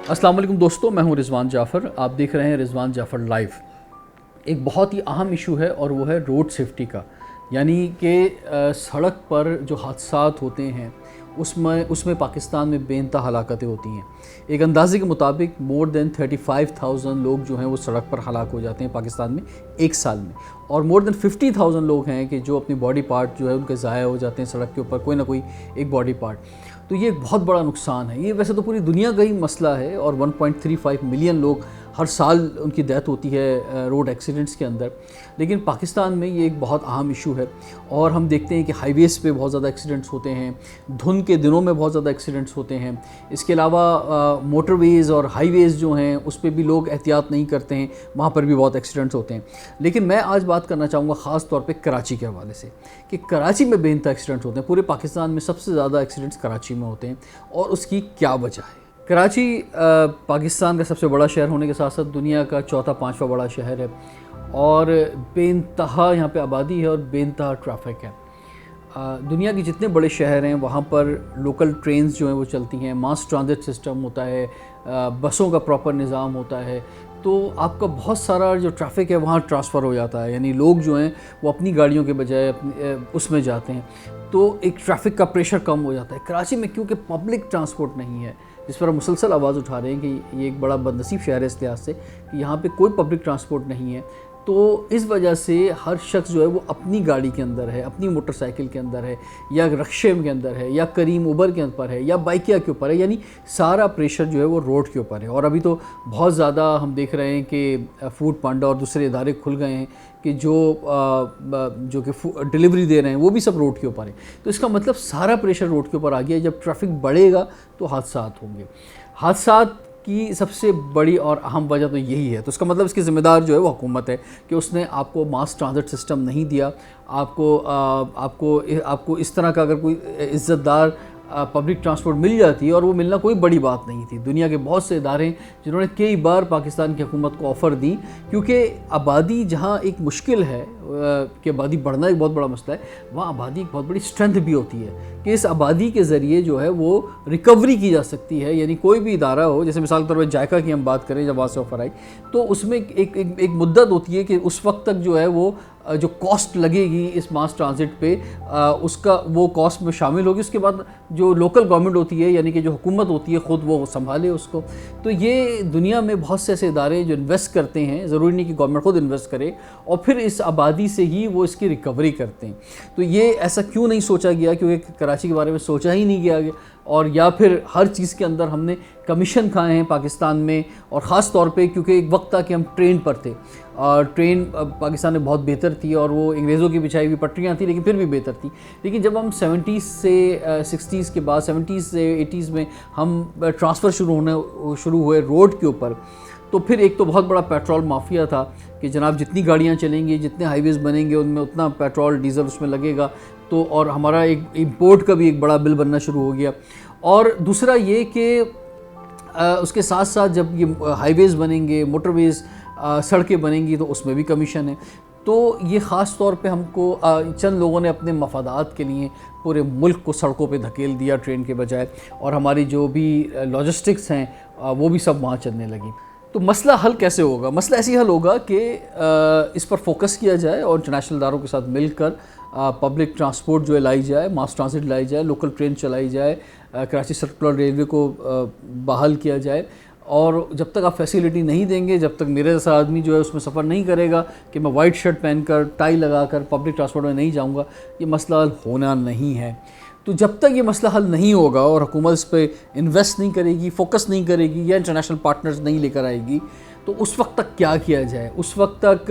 अस्सलाम वालेकुम दोस्तों, मैं हूं रिजवान जाफ़र। आप देख रहे हैं रिजवान जाफ़र लाइव। एक बहुत ही अहम इशू है और वो है रोड सेफ्टी का, यानी कि सड़क पर जो हादसात होते हैं उसमें पाकिस्तान में बेइंतहा हलाकतें होती हैं। एक अंदाज़े के मुताबिक मोर देन 35,000 लोग जो हैं वो सड़क पर हलाक हो जाते हैं पाकिस्तान में एक साल में, और मोर देन 50,000 लोग हैं कि जो अपनी बॉडी पार्ट जो है उनके ज़ाया हो जाते हैं सड़क के ऊपर, कोई ना कोई एक बॉडी पार्ट। तो ये एक बहुत बड़ा नुकसान है। ये वैसे तो पूरी दुनिया का ही मसला है और 1.35 मिलियन लोग हर साल उनकी डेथ होती है रोड एक्सीडेंट्स के अंदर, लेकिन पाकिस्तान में ये एक बहुत अहम इशू है। और हम देखते हैं कि हाईवेज़ पे बहुत ज़्यादा एक्सीडेंट्स होते हैं, धुंध के दिनों में बहुत ज़्यादा एक्सीडेंट्स होते हैं। इसके अलावा मोटरवेज़ और हाईवेज़ जो हैं उस पर भी लोग एहतियात नहीं करते हैं, वहाँ पर भी बहुत एक्सीडेंट्स होते हैं। लेकिन मैं आज बात करना चाहूँगा ख़ास तौर पे कराची के हवाले से कि कराची में बेइंतहा एक्सीडेंट्स होते हैं। पूरे पाकिस्तान में सबसे ज़्यादा एक्सीडेंट्स कराची में होते हैं और उसकी क्या वजह है। कराची पाकिस्तान का सबसे बड़ा शहर होने के साथ साथ दुनिया का चौथा पाँचवा बड़ा शहर है और बेइंतहा यहाँ पे आबादी है और बेइंतहा ट्रैफिक है। दुनिया के जितने बड़े शहर हैं वहाँ पर लोकल ट्रेन्स जो हैं वो चलती हैं, मास ट्रांजिट सिस्टम होता है, बसों का प्रॉपर निज़ाम होता है, तो आपका बहुत सारा जो ट्रैफिक है वहाँ ट्रांसफ़र हो जाता है। यानी लोग जो हैं वो अपनी गाड़ियों के बजाय उसमें जाते हैं, तो एक ट्रैफिक का प्रेशर कम हो जाता है। कराची में क्योंकि पब्लिक ट्रांसपोर्ट नहीं है, जिस पर हम मुसलसल आवाज़ उठा रहे हैं कि ये एक बड़ा बदनसीब शहर है इस लिहाज से कि यहाँ पे कोई पब्लिक ट्रांसपोर्ट नहीं है, तो इस वजह से हर शख्स जो है वो अपनी गाड़ी के अंदर है, अपनी मोटरसाइकिल के अंदर है, या रक्शे के अंदर है, या करीम उबर के ऊपर है, या बाइकिया के ऊपर है। यानी सारा प्रेशर जो है वो रोड के ऊपर है। और अभी तो बहुत ज़्यादा हम देख रहे हैं कि फूड पांडा और दूसरे इदारे खुल गए हैं कि जो कि डिलीवरी दे रहे हैं वो भी सब रोड के ऊपर है। तो इसका मतलब सारा प्रेशर रोड के ऊपर आ गया। जब ट्रैफिक बढ़ेगा तो हादसात होंगे। हादसात की सबसे बड़ी और अहम वजह तो यही है। तो इसका मतलब इसकी ज़िम्मेदार जो है वो हुकूमत है कि उसने आपको मास ट्रांजिट सिस्टम नहीं दिया, आपको इस तरह का अगर कोई इज़्ज़तदार पब्लिक ट्रांसपोर्ट मिल जाती है, और वो मिलना कोई बड़ी बात नहीं थी। दुनिया के बहुत से इदारे हैं जिन्होंने कई बार पाकिस्तान की हुकूमत को ऑफ़र दी, क्योंकि आबादी जहाँ एक मुश्किल है कि आबादी बढ़ना एक बहुत बड़ा मसला है, वहाँ आबादी एक बहुत बड़ी स्ट्रेंथ भी होती है कि इस आबादी के ज़रिए जो है वो रिकवरी की जा सकती है। यानी कोई भी इदारा हो, जैसे मिसाल के तौर पर जायका की हम बात करें, जब वहाँ से ऑफ़र आई तो उसमें एक मुद्दत होती है कि उस वक्त तक जो है वो जो कॉस्ट लगेगी इस मास ट्रांजिट पे उसका वो कॉस्ट में शामिल होगी। उसके बाद जो लोकल गवर्नमेंट होती है, यानी कि जो हुकूमत होती है, ख़ुद वो संभाले उसको। तो ये दुनिया में बहुत से ऐसे इदारे जो इन्वेस्ट करते हैं, ज़रूरी नहीं कि गवर्नमेंट ख़ुद इन्वेस्ट करे, और फिर इस आबादी से ही वो इसकी रिकवरी करते हैं। तो ये ऐसा क्यों नहीं सोचा गया? क्योंकि कराची के बारे में सोचा ही नहीं गया, और या फिर हर चीज़ के अंदर हमने कमीशन खाए हैं पाकिस्तान में। और ख़ास तौर पे क्योंकि एक वक्त था कि हम ट्रेन पर थे, और ट्रेन पाकिस्तान में बहुत बेहतर थी और वो अंग्रेज़ों की बिछाई हुई पटरियाँ थी, लेकिन फिर भी बेहतर थी। लेकिन जब हम 70s से 60s के बाद 70s से 80s में हम ट्रांसफ़र शुरू हुए रोड के ऊपर, तो फिर एक तो बहुत बड़ा पेट्रोल माफिया था कि जनाब जितनी गाड़ियाँ चलेंगी, जितने हाईवेज़ बनेंगे, उनमें उतना पेट्रोल डीज़ल उसमें लगेगा। तो और हमारा एक इंपोर्ट का भी एक बड़ा बिल बनना शुरू हो गया। और दूसरा ये कि उसके साथ साथ जब ये हाईवेज़ बनेंगे, मोटरवेज़, सड़कें बनेंगी, तो उसमें भी कमीशन है। तो ये ख़ास तौर पे हमको चंद लोगों ने अपने मफादात के लिए पूरे मुल्क को सड़कों पे धकेल दिया ट्रेन के बजाय, और हमारी जो भी लॉजिस्टिक्स हैं वो भी सब वहाँ चलने लगी। तो मसला हल कैसे होगा? मसला ऐसे हल होगा कि इस पर फोकस किया जाए और इंटरनेशनल इदारों के साथ मिलकर पब्लिक ट्रांसपोर्ट जो है लाई जाए, मास ट्रांसिट लाई जाए, लोकल ट्रेन चलाई जाए, कराची सर्कुलर रेलवे को बहाल किया जाए। और जब तक आप फैसिलिटी नहीं देंगे, जब तक मेरे जैसा आदमी जो है उसमें सफ़र नहीं करेगा कि मैं वाइट शर्ट पहनकर टाई लगाकर पब्लिक ट्रांसपोर्ट में नहीं जाऊंगा, ये मसला हल होना नहीं है। तो जब तक ये मसला हल नहीं होगा और हुकूमत इस पर इन्वेस्ट नहीं करेगी, फोकस नहीं करेगी, या इंटरनेशनल पार्टनर्स नहीं लेकर आएगी, तो उस वक्त तक क्या किया जाए? उस वक्त तक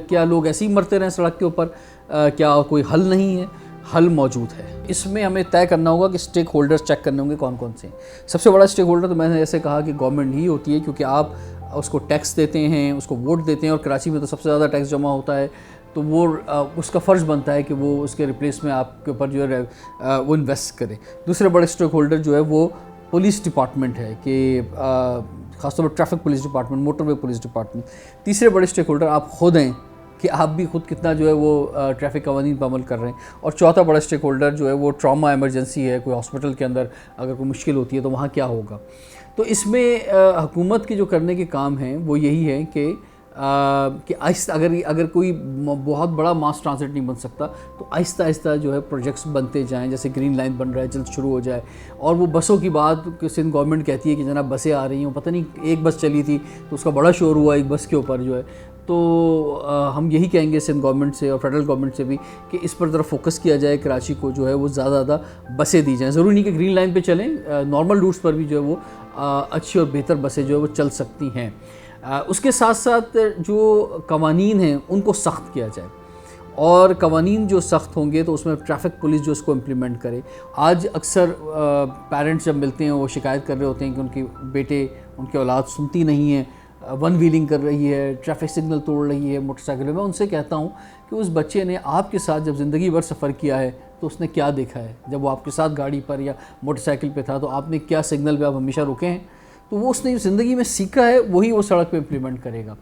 क्या लोग ऐसे ही मरते रहें सड़क के ऊपर? क्या कोई हल नहीं है? हल मौजूद है। इसमें हमें तय करना होगा कि स्टेक होल्डर्स चेक करने होंगे कौन कौन से। सबसे बड़ा स्टेक होल्डर तो मैंने ऐसे कहा कि गवर्नमेंट ही होती है, क्योंकि आप उसको टैक्स देते हैं, उसको वोट देते हैं, और कराची में तो सबसे ज़्यादा टैक्स जमा होता है। तो वो उसका फ़र्ज़ बनता है कि वो उसके रिप्लेस में आपके ऊपर जो है वो इन्वेस्ट करे। दूसरे बड़े स्टेक होल्डर जो है वो पुलिस डिपार्टमेंट है कि ख़ासतौर पर traffic police department, motorway police department. तीसरे बड़े स्टेक होल्डर आप खुद हैं कि आप भी खुद कितना जो है वो ट्रैफिक कवानीन पर अमल कर रहे हैं। और चौथा बड़ा स्टेक होल्डर जो है वो ट्रॉमा इमरजेंसी है, कोई हॉस्पिटल के अंदर अगर कोई मुश्किल होती है तो वहाँ क्या होगा। تو اس میں حکومت کے جو کرنے کے کام ہیں وہ یہی ہے کہ آہستہ اگر کوئی بہت بڑا ماس ٹرانزٹ نہیں بن سکتا تو آہستہ آہستہ جو ہے پروجیکٹس بنتے جائیں. جیسے گرین لائن بن رہا ہے, جلد شروع ہو جائے. اور وہ بسوں کی بات کہ سندھ گورنمنٹ کہتی ہے کہ جناب بسیں آ رہی ہیں, پتہ نہیں ایک بس چلی تھی تو اس کا بڑا شور ہوا ایک بس کے اوپر جو ہے. تو ہم یہی کہیں گے سندھ گورنمنٹ سے اور فیڈرل گورنمنٹ سے بھی کہ اس پر ذرا فوکس کیا جائے, کراچی کو جو ہے وہ زیادہ زیادہ بسیں دی جائیں. ضروری نہیں کہ گرین لائن پہ چلیں, نارمل روٹس پر بھی جو ہے وہ اچھی اور بہتر بسیں جو ہے وہ چل سکتی ہیں. اس کے ساتھ ساتھ جو قوانین ہیں ان کو سخت کیا جائے, اور قوانین جو سخت ہوں گے تو اس میں ٹریفک پولیس جو اس کو امپلیمنٹ کرے. آج اکثر پیرنٹس جب ملتے ہیں وہ شکایت کر رہے ہوتے ہیں کہ ان کے بیٹے, ان کی اولاد سنتی نہیں ہے, ون ویلنگ کر رہی ہے, ٹریفک سگنل توڑ رہی ہے موٹر سائیکل. میں ان سے کہتا ہوں کہ اس بچے نے آپ کے ساتھ جب زندگی بھر سفر کیا ہے تو اس نے کیا دیکھا ہے؟ جب وہ آپ کے ساتھ گاڑی پر یا موٹر سائیکل پہ تھا تو آپ نے کیا سگنل پہ آپ ہمیشہ رکے ہیں؟ تو وہ اس نے زندگی میں سیکھا ہے وہی وہ سڑک پہ امپلیمنٹ کرے گا.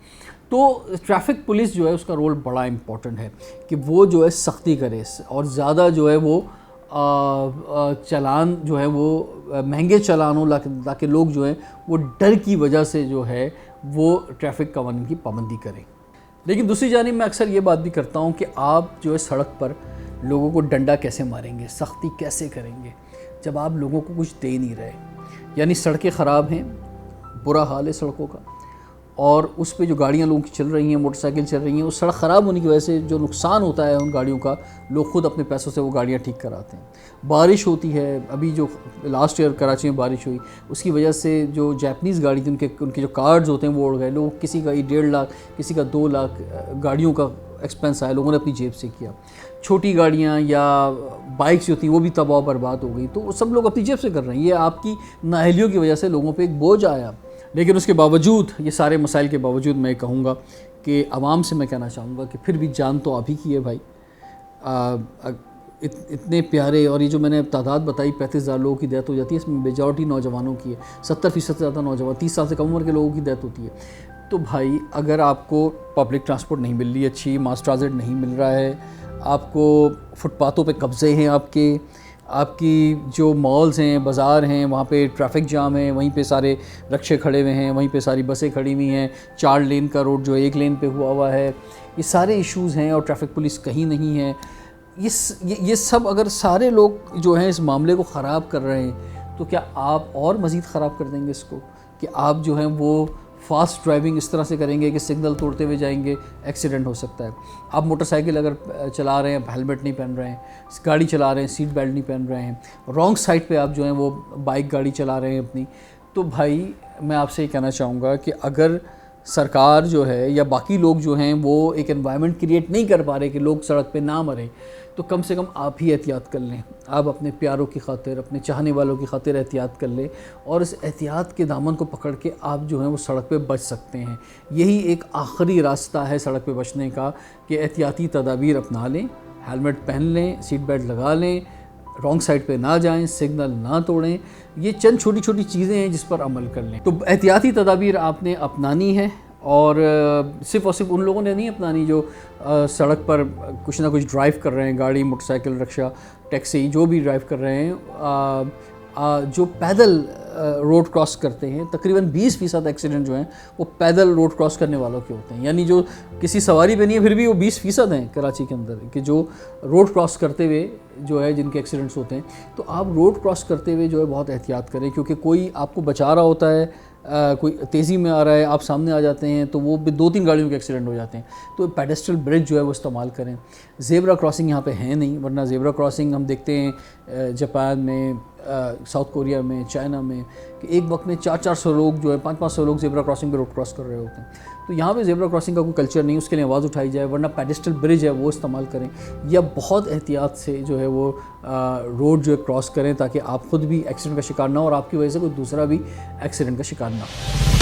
تو ٹریفک پولیس جو ہے اس کا رول بڑا امپورٹنٹ ہے کہ وہ جو ہے سختی کرے اور زیادہ جو ہے وہ چلان جو ہے وہ مہنگے چلان ہوں تاکہ لوگ جو ہیں وہ ڈر کی وجہ سے جو ہے وہ ٹریفک قوانین کی پابندی کریں. لیکن دوسری جانب میں اکثر یہ بات بھی کرتا ہوں کہ آپ جو ہے سڑک پر لوگوں کو ڈنڈا کیسے ماریں گے, سختی کیسے کریں گے جب آپ لوگوں کو کچھ دے نہیں رہے؟ یعنی سڑکیں خراب ہیں, برا حال ہے سڑکوں کا, اور اس پہ جو گاڑیاں لوگوں کی چل رہی ہیں, موٹر سائیکل چل رہی ہیں, اس سڑک خراب ہونے کی وجہ سے جو نقصان ہوتا ہے ان گاڑیوں کا, لوگ خود اپنے پیسوں سے وہ گاڑیاں ٹھیک کراتے ہیں. بارش ہوتی ہے, ابھی جو لاسٹ ایئر کراچی میں بارش ہوئی اس کی وجہ سے جو جیپنیز گاڑی تھی ان کے جو کارڈز ہوتے ہیں وہ اڑ گئے. لوگ کسی کا 1.5 لاکھ کسی کا 2 لاکھ گاڑیوں کا ایکسپینس آیا, لوگوں نے اپنی جیب سے کیا. چھوٹی گاڑیاں یا بائکس جو تھیں وہ بھی تباہ و برباد ہو گئی. تو وہ سب لوگ اپنی جیب سے کر رہے ہیں. یہ آپ کی نااہلیوں کی وجہ سے لوگوں پہ ایک بوجھ آیا. لیکن اس کے باوجود, یہ سارے مسائل کے باوجود, میں کہوں گا کہ عوام سے میں کہنا چاہوں گا کہ پھر بھی جان تو آپ ہی کی ہے بھائی. اتنے پیارے, اور یہ جو میں نے تعداد بتائی 35,000 لوگوں کی ڈیتھ ہو جاتی ہے, اس میں میجورٹی نوجوانوں کی ہے. 70% سے زیادہ نوجوان, 30 سال سے کم عمر کے لوگوں کی ڈیتھ ہوتی ہے. تو بھائی اگر آپ کو پبلک ٹرانسپورٹ نہیں مل رہی اچھی, ماس ٹرانزٹ نہیں مل رہا ہے, آپ کو فٹ پاتھوں پہ قبضے ہیں, آپ کی جو مالز ہیں, بازار ہیں, وہاں پہ ٹریفک جام ہے, وہیں پہ سارے رکشے کھڑے ہوئے ہیں, وہیں پہ ساری بسیں کھڑی ہوئی ہیں, 4 لین کا روڈ جو 1 لین پہ ہوا ہے, یہ سارے ایشوز ہیں, اور ٹریفک پولیس کہیں نہیں ہے. یہ سب اگر سارے لوگ جو ہیں اس معاملے کو خراب کر رہے ہیں تو کیا آپ اور مزید خراب کر دیں گے اس کو, کہ آپ جو ہیں وہ فاسٹ ڈرائیونگ اس طرح سے کریں گے کہ سگنل توڑتے ہوئے جائیں گے, ایکسیڈنٹ ہو سکتا ہے. آپ موٹر سائیکل اگر چلا رہے ہیں, ہیلمٹ نہیں پہن رہے ہیں, گاڑی چلا رہے ہیں, سیٹ بیلٹ نہیں پہن رہے ہیں, رانگ سائڈ پہ آپ جو ہیں وہ بائک گاڑی چلا رہے ہیں اپنی, تو بھائی میں آپ سے یہ کہنا چاہوں گا کہ اگر سرکار جو ہے یا باقی لوگ جو ہیں وہ ایک انوائرمنٹ کریٹ نہیں کر پا رہے کہ لوگ سڑک پہ نہ مریں, تو کم سے کم آپ ہی احتیاط کر لیں. آپ اپنے پیاروں کی خاطر, اپنے چاہنے والوں کی خاطر احتیاط کر لیں, اور اس احتیاط کے دامن کو پکڑ کے آپ جو ہیں وہ سڑک پہ بچ سکتے ہیں. یہی ایک آخری راستہ ہے سڑک پہ بچنے کا کہ احتیاطی تدابیر اپنا لیں, ہیلمٹ پہن لیں, سیٹ بیلٹ لگا لیں, رانگ سائڈ پہ نہ جائیں, سگنل نہ توڑیں. یہ چند چھوٹی چھوٹی چیزیں ہیں جس پر عمل کر لیں. تو احتیاطی تدابیر آپ نے اپنانی ہے, اور صرف ان لوگوں نے نہیں اپنانی جو سڑک پر کچھ نہ کچھ ڈرائیو کر رہے ہیں, گاڑی, موٹر سائیکل, رکشہ, ٹیکسی, جو بھی ڈرائیو کر رہے ہیں. جو پیدل روڈ کراس کرتے ہیں, تقریباً 20% ایکسیڈنٹ جو ہیں وہ پیدل روڈ کراس کرنے والوں کے ہوتے ہیں. یعنی جو کسی سواری پہ نہیں ہے پھر بھی وہ 20% ہیں کراچی کے اندر کہ جو روڈ کراس کرتے ہوئے جو ہے جن کے ایکسیڈنٹس ہوتے ہیں. تو آپ روڈ کراس کرتے ہوئے جو ہے بہت احتیاط کریں, کیونکہ کوئی آپ کو بچا رہا ہوتا ہے, کوئی تیزی میں آ رہا ہے, آپ سامنے آ جاتے ہیں تو وہ 2-3 گاڑیوں کے ایکسیڈنٹ ہو جاتے ہیں. تو پیڈسٹرل برج جو ہے وہ استعمال کریں. زیبرا کراسنگ یہاں پہ ہے نہیں, ورنہ زیبرا کراسنگ ہم دیکھتے ہیں جاپان میں, ساؤتھ کوریا میں, چائنا میں, کہ ایک وقت میں 400 لوگ جو ہے 500 لوگ زیبرا کراسنگ پہ روڈ کراس کر رہے ہوتے ہیں. تو یہاں پہ زیبرا کراسنگ کا کوئی کلچر نہیں, اس کے لیے آواز اٹھائی جائے, ورنہ پیڈسٹرل برج ہے وہ استعمال کریں, یا بہت احتیاط سے جو ہے وہ روڈ جو ہے کراس کریں تاکہ آپ خود بھی ایکسیڈنٹ کا شکار نہ ہو اور آپ کی وجہ سے کوئی دوسرا بھی ایکسیڈنٹ کا شکار نہ ہو.